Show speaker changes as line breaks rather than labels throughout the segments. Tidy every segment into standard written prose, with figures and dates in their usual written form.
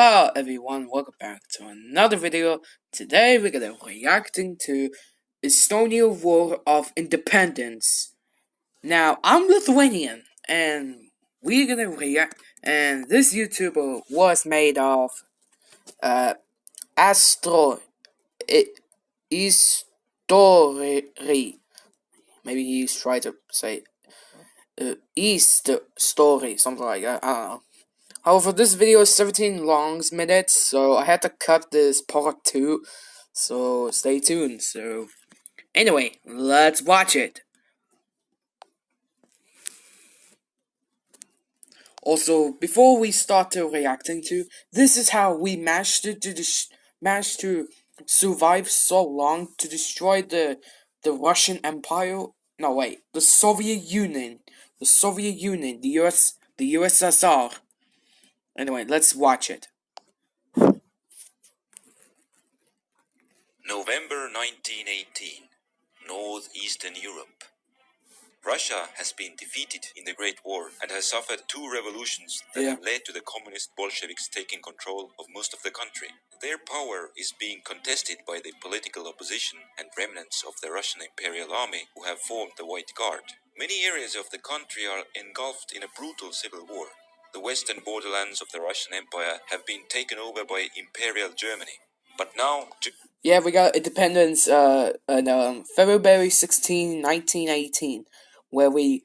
Hello everyone, welcome back to another video. Today we're gonna reacting to Estonian War of Independence. Now I'm Lithuanian and we're gonna react, and this YouTuber was made of Astro History. Maybe he's trying to say East Story, something like that. I don't know. However, this video is 17 long minutes, so I had to cut this part 2, so stay tuned. So, anyway, let's watch it. Also, before we start to reacting to, this is how we managed to survive so long to destroy the Russian Empire. No, wait, the Soviet Union, the USSR. Anyway, let's watch it.
November 1918, Northeastern Europe. Russia has been defeated in the Great War and has suffered two revolutions that have led to the communist Bolsheviks taking control of most of the country. Their power is being contested by the political opposition and remnants of the Russian Imperial Army who have formed the White Guard. Many areas of the country are engulfed in a brutal civil war. The western borderlands of the Russian Empire have been taken over by Imperial Germany. But now...
Yeah, we got independence on February 16, 1918, where we,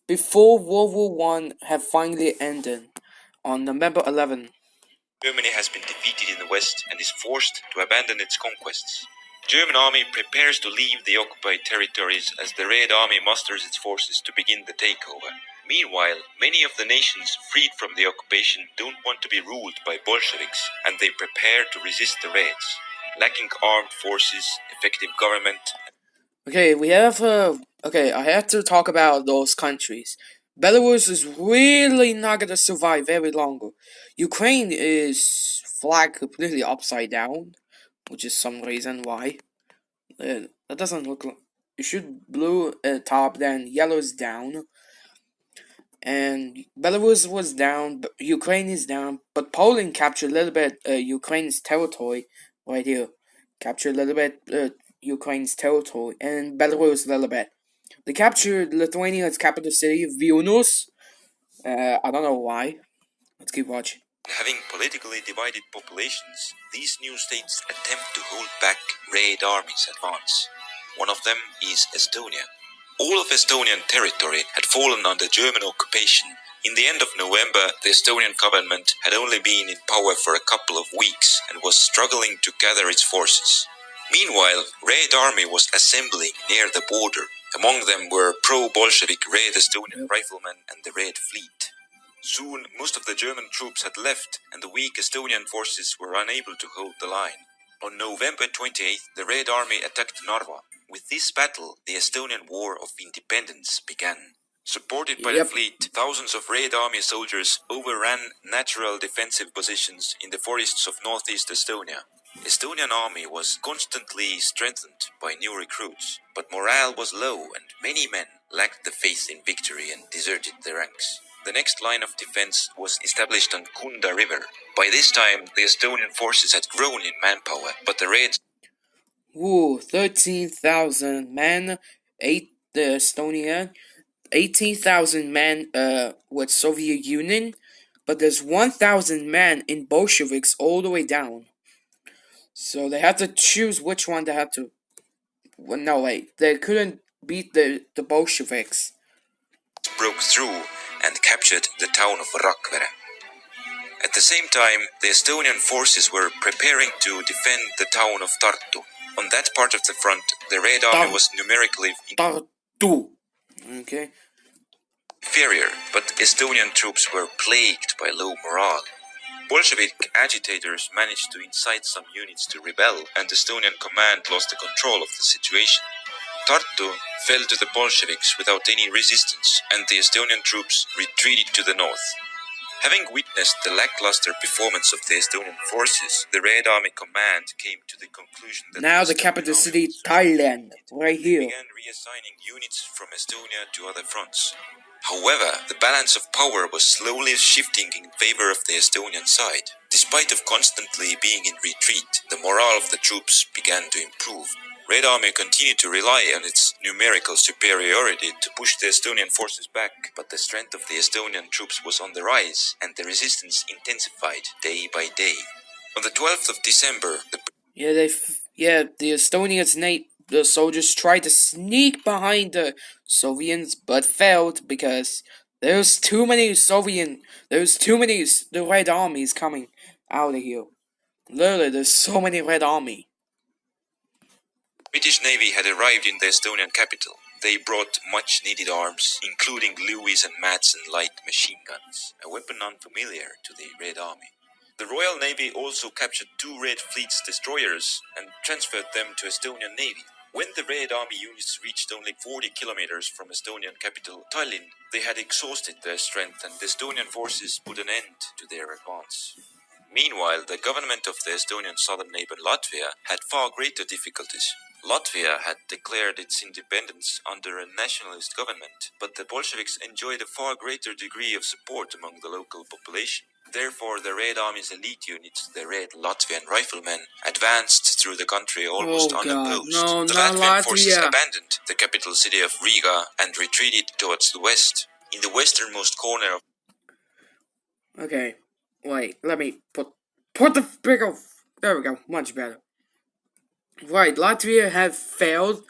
before World War I have finally ended, on November 11.
Germany has been defeated in the west and is forced to abandon its conquests. The German army prepares to leave the occupied territories as the Red Army musters its forces to begin the takeover. Meanwhile, many of the nations freed from the occupation don't want to be ruled by Bolsheviks, and they prepare to resist the Reds. Lacking armed forces, effective government...
Okay, we have, I have to talk about those countries. Belarus is really not gonna survive very long. Ukraine is flag completely upside down, which is some reason why. That doesn't look like... It should blue top, then yellow is down. And Belarus was down, but Ukraine is down, but Poland captured a little bit Ukraine's territory right here. Captured a little bit Ukraine's territory, and Belarus a little bit. They captured Lithuania's capital city, Vilnius. I don't know why. Let's keep watching.
Having politically divided populations, these new states attempt to hold back Red Army's advance. One of them is Estonia. All of Estonian territory had fallen under German occupation. In the end of November, the Estonian government had only been in power for a couple of weeks and was struggling to gather its forces. Meanwhile, Red Army was assembling near the border. Among them were pro-Bolshevik Red Estonian riflemen and the Red Fleet. Soon, most of the German troops had left, and the weak Estonian forces were unable to hold the line. On November 28th, the Red Army attacked Narva. With this battle, the Estonian War of Independence began. Supported by the fleet, thousands of Red Army soldiers overran natural defensive positions in the forests of northeast Estonia. Estonian army was constantly strengthened by new recruits, but morale was low and many men lacked the faith in victory and deserted the ranks. The next line of defense was established on Kunda River. By this time, the Estonian forces had grown in manpower, but the Reds...
13,000 men, Estonia, 18,000 men with Soviet Union, but there's 1,000 men in Bolsheviks all the way down. So they had to choose which one they had to... Well, no, wait, they couldn't beat the Bolsheviks.
Broke through and captured the town of Rakvere. At the same time, the Estonian forces were preparing to defend the town of Tartu. On that part of the front, the Red Army was numerically
Tartu. Okay.
Inferior, but Estonian troops were plagued by low morale. Bolshevik agitators managed to incite some units to rebel, and Estonian command lost the control of the situation. Tartu fell to the Bolsheviks without any resistance, and the Estonian troops retreated to the north. Having witnessed the lackluster performance of the Estonian forces, the Red Army Command came to the conclusion that
Now the
Estonian
capital
army
city,
was
Thailand,
overstaffed.
right
They
here.
began reassigning units from Estonia to other fronts. However, the balance of power was slowly shifting in favor of the Estonian side. Despite of constantly being in retreat, the morale of the troops began to improve. Red Army continued to rely on its numerical superiority to push the Estonian forces back, but the strength of the Estonian troops was on the rise, and the resistance intensified day by day. On the 12th of December,
The Estonians, the soldiers tried to sneak behind the Soviets, but failed because there's too many the Red Armies coming out of here. Literally, there's so many Red Army.
British Navy had arrived in the Estonian capital. They brought much needed arms, including Lewis and Madsen light machine guns, a weapon unfamiliar to the Red Army. The Royal Navy also captured 2 Red Fleet's destroyers and transferred them to Estonian Navy. When the Red Army units reached only 40 kilometers from Estonian capital Tallinn, they had exhausted their strength and the Estonian forces put an end to their advance. Meanwhile, the government of the Estonian southern neighbor Latvia had far greater difficulties. Latvia had declared its independence under a nationalist government, but the Bolsheviks enjoyed a far greater degree of support among the local population. Therefore, the Red Army's elite units, the Red Latvian Riflemen, advanced through the country almost
Oh god,
unopposed.
no,
The
not
Latvian forces
Latvia.
abandoned the capital city of Riga and retreated towards the west. In the westernmost corner of
Okay, wait, let me put the bigger. There we go, much better. Right, Latvia had failed.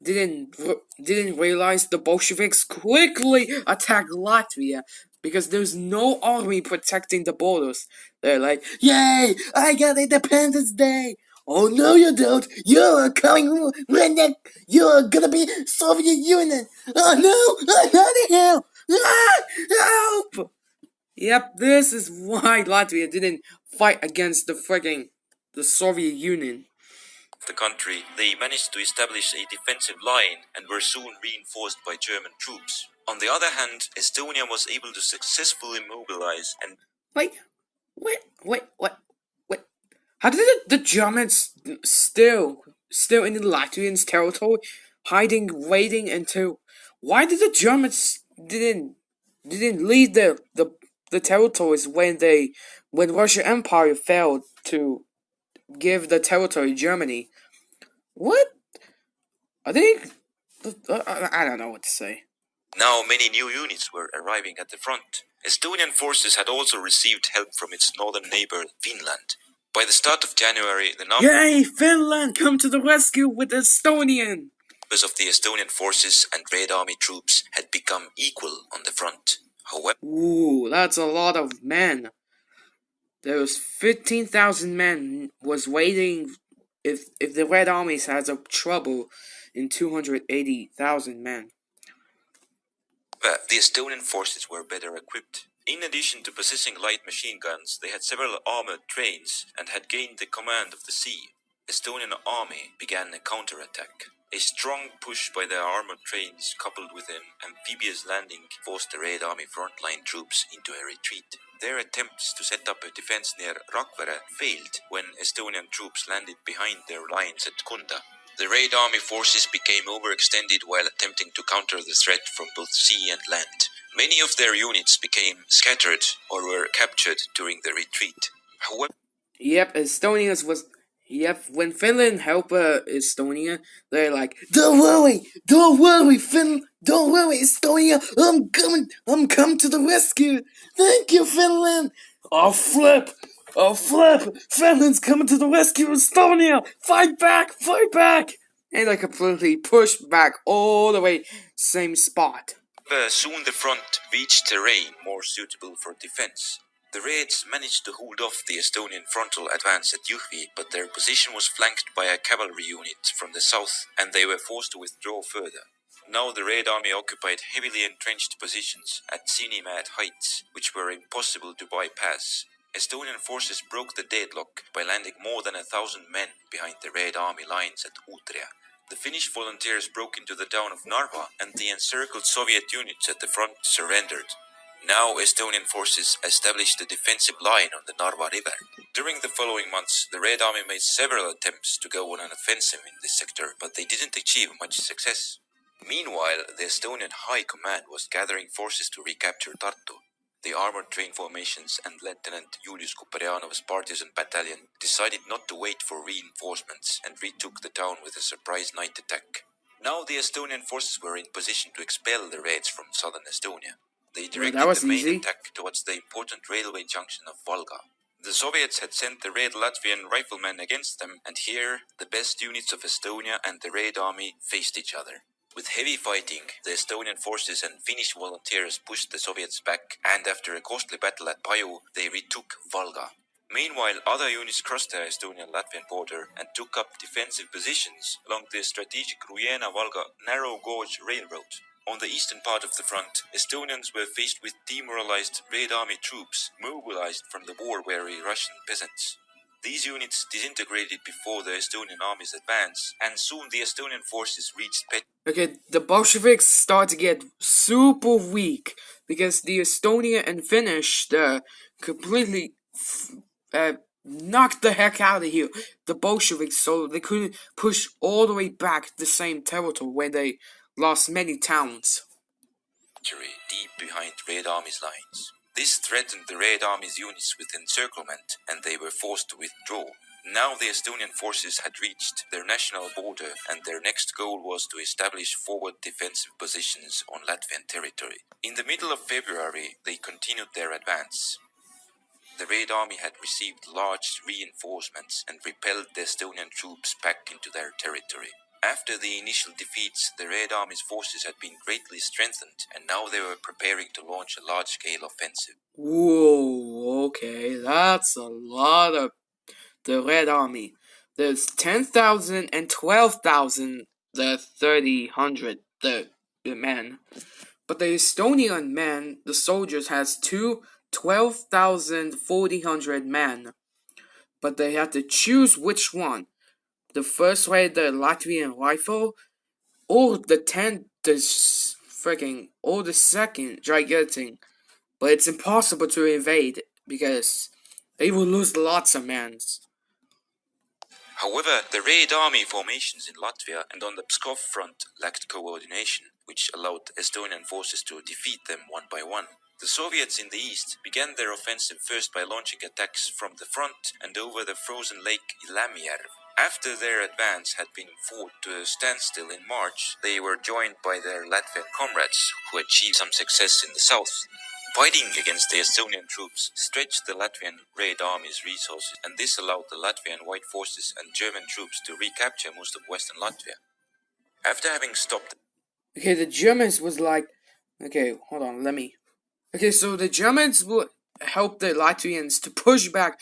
Didn't realize the Bolsheviks quickly attacked Latvia because there's no army protecting the borders. They're like, "Yay! I got Independence Day!" Oh no, you don't! You're coming redneck. You're gonna be Soviet Union. Oh no! I'm out of here! Ah, help! Yep, this is why Latvia didn't fight against the Soviet Union.
the country, they managed to establish a defensive line and were soon reinforced by German troops. On the other hand, Estonia was able to successfully mobilize and
Wait, wait. How did the Germans still in the Latvians' territory, waiting until? Why did the Germans didn't leave the territories when Russian Empire failed to give the territory Germany? What? I think I don't know what to say.
now many new units were arriving at the front. Estonian forces had also received help from its northern neighbor, Finland. By the start of January, the numbers
Yay, Finland, come to the rescue with Estonian!
of the Estonian forces and Red Army troops had become equal on the front. However,
Ooh, that's a lot of men. There was 15,000 men was waiting if the Red Armies has a trouble in 280,000 men.
the Estonian forces were better equipped. In addition to possessing light machine guns, they had several armored trains and had gained the command of the sea. Estonian army began a counterattack. A strong push by their armored trains coupled with an amphibious landing forced the Red Army frontline troops into a retreat. Their attempts to set up a defense near Rakvere failed when Estonian troops landed behind their lines at Kunda. The Red Army forces became overextended while attempting to counter the threat from both sea and land. Many of their units became scattered or were captured during the retreat. However,
Yep, when Finland helped Estonia, they're like, don't worry, Finland, don't worry, Estonia, I'm coming to the rescue. Thank you, Finland. Oh flip, Finland's coming to the rescue, Estonia, fight back. And I completely pushed back all the way, same spot.
soon the front reached terrain more suitable for defense. The Reds managed to hold off the Estonian frontal advance at Jõhvi, but their position was flanked by a cavalry unit from the south, and they were forced to withdraw further. Now the Red Army occupied heavily entrenched positions at Sinimäed Heights, which were impossible to bypass. Estonian forces broke the deadlock by landing more than 1,000 men behind the Red Army lines at Uutria. The Finnish volunteers broke into the town of Narva, and the encircled Soviet units at the front surrendered. Now Estonian forces established a defensive line on the Narva River. During the following months, the Red Army made several attempts to go on an offensive in this sector, but they didn't achieve much success. Meanwhile, the Estonian High Command was gathering forces to recapture Tartu. The armored train formations and Lieutenant Julius Kuperjanov's partisan battalion decided not to wait for reinforcements and retook the town with a surprise night attack. Now the Estonian forces were in position to expel the Reds from southern Estonia. They directed the main attack towards the important railway junction of Valga. The Soviets had sent the Red Latvian riflemen against them, and here the best units of Estonia and the Red Army faced each other. With heavy fighting, the Estonian forces and Finnish volunteers pushed the Soviets back, and after a costly battle at Paju, they retook Valga. Meanwhile, other units crossed the Estonian-Latvian border and took up defensive positions along the strategic Ruiena-Valga narrow gauge railroad. On the eastern part of the front, Estonians were faced with demoralized Red Army troops mobilized from the war-weary Russian peasants. These units disintegrated before the Estonian army's advance, and soon the Estonian forces reached
Okay, the Bolsheviks start to get super weak because the Estonian and Finnish completely knocked the heck out of here. The Bolsheviks, so they couldn't push all the way back the same territory where they lost many towns.
Deep behind Red Army's lines. This threatened the Red Army's units with encirclement, and they were forced to withdraw. Now the Estonian forces had reached their national border, and their next goal was to establish forward defensive positions on Latvian territory. In the middle of February, they continued their advance. The Red Army had received large reinforcements and repelled the Estonian troops back into their territory. After the initial defeats, the Red Army's forces had been greatly strengthened, and now they were preparing to launch a large-scale offensive.
Whoa, okay, that's a lot of the Red Army. There's 10,000 and 12,000, the 3,000, the men. But the Estonian men, the soldiers, has 12,000, 4,000 men. But they have to choose which one. The first way, the Latvian rifle, or the second gigantic. But it's impossible to invade because they will lose lots of men.
However, the Red Army formations in Latvia and on the Pskov front lacked coordination, which allowed Estonian forces to defeat them one by one. The Soviets in the east began their offensive first by launching attacks from the front and over the frozen lake Ilamijärv. After their advance had been fought to a standstill in March, they were joined by their Latvian comrades, who achieved some success in the south. Fighting against the Estonian troops stretched the Latvian Red Army's resources, and this allowed the Latvian White Forces and German troops to recapture most of western Latvia. After having stopped...
Okay, the Germans was like... Okay, hold on, Okay, so the Germans would help the Latvians to push back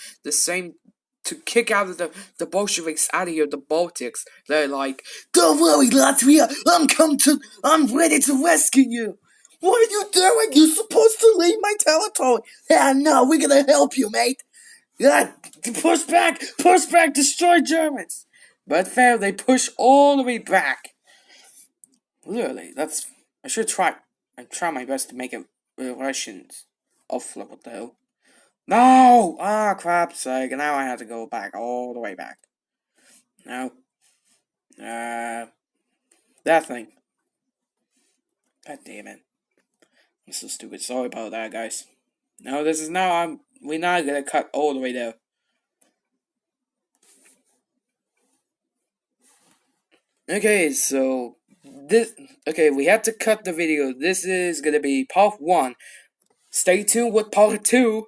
to kick out of the Bolsheviks out of here, the Baltics. They're like, don't worry, Latvia, I'm ready to rescue you. What are you doing? You're supposed to leave my territory. Yeah, no, we're gonna help you, mate. Yeah, push back, destroy Germans. But fail, they push all the way back. Really, I should try my best to make it Russians. Oh, flip it though. No! Ah, crap's sake, now I have to go back, all the way back. No. That thing. God damn it. I'm so stupid. Sorry about that, guys. No, we're not gonna cut all the way there. Okay, so, we have to cut the video. This is gonna be part 1. Stay tuned with part 2.